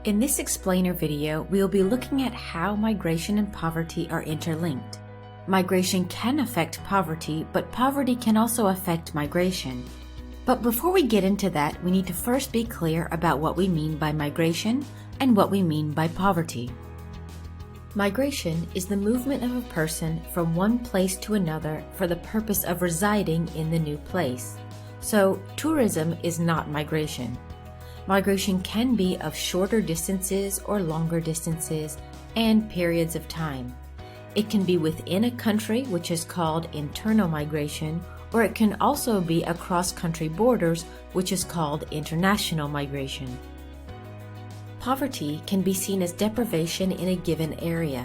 In this explainer video, we will be looking at how migration and poverty are interlinked. Migration can affect poverty, but poverty can also affect migration. But before we get into that, we need to first be clear about what we mean by migration and what we mean by poverty. Migration is the movement of a person from one place to another for the purpose of residing in the new place. So, tourism is not migration. Migration can be of shorter distances or longer distances and periods of time. It can be within a country, which is called internal migration, or it can also be across country borders, which is called international migration. Poverty can be seen as deprivation in a given area.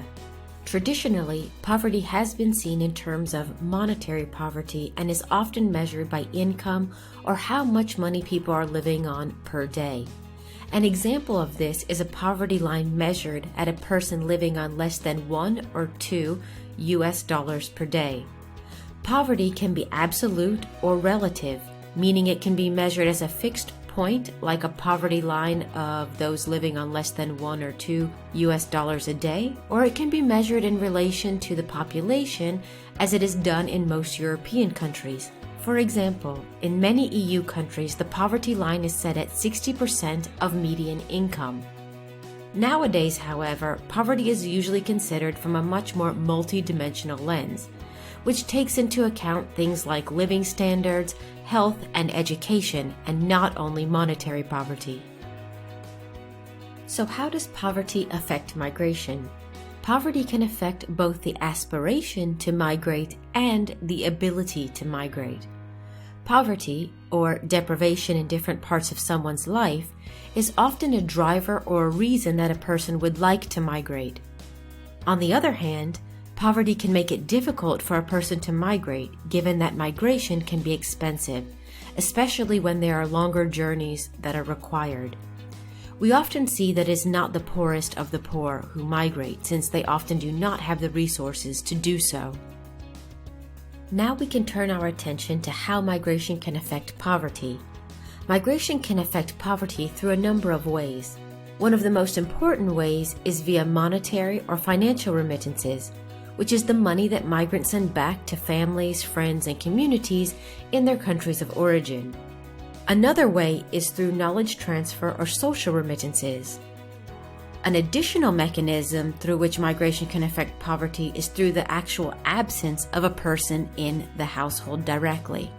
Traditionally, poverty has been seen in terms of monetary poverty and is often measured by income or how much money people are living on per day. An example of this is a poverty line measured at a person living on less than $1 or $2 US per day. Poverty can be absolute or relative, meaning it can be measured as a fixed point, like a poverty line of those living on less than $1 or $2 US a day, or it can be measured in relation to the population as it is done in most European countries. For example, in many EU countries, the poverty line is set at 60% of median income. Nowadays, however, poverty is usually considered from a much more multi-dimensional lens, which takes into account things like living standards, health, and education, and not only monetary poverty. So how does poverty affect migration? Poverty can affect both the aspiration to migrate and the ability to migrate. Poverty, or deprivation in different parts of someone's life, is often a driver or a reason that a person would like to migrate. On the other hand, poverty can make it difficult for a person to migrate, given that migration can be expensive, especially when there are longer journeys that are required. We often see that it is not the poorest of the poor who migrate, since they often do not have the resources to do so. Now we can turn our attention to how migration can affect poverty. Migration can affect poverty through a number of ways. One of the most important ways is via monetary or financial remittances, which is the money that migrants send back to families, friends, and communities in their countries of origin. Another way is through knowledge transfer or social remittances. An additional mechanism through which migration can affect poverty is through the actual absence of a person in the household directly.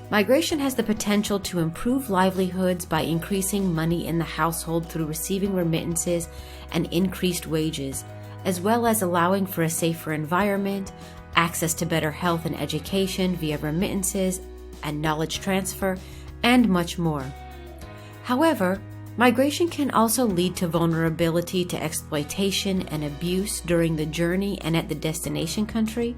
Migration has the potential to improve livelihoods by increasing money in the household through receiving remittances and increased wages, as well as allowing for a safer environment, access to better health and education via remittances and knowledge transfer, and much more. However, migration can also lead to vulnerability to exploitation and abuse during the journey and at the destination country,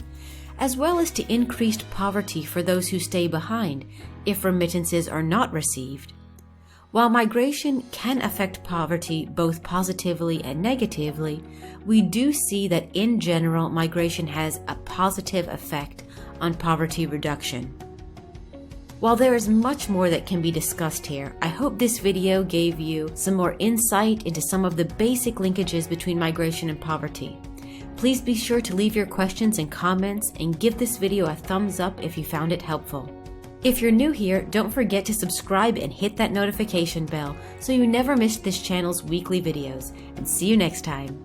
as well as to increased poverty for those who stay behind if remittances are not received. While migration can affect poverty both positively and negatively, we do see that in general migration has a positive effect on poverty reduction. While there is much more that can be discussed here, I hope this video gave you some more insight into some of the basic linkages between migration and poverty. Please be sure to leave your questions and comments and give this video a thumbs up if you found it helpful. If you're new here, don't forget to subscribe and hit that notification bell so you never miss this channel's weekly videos. And see you next time.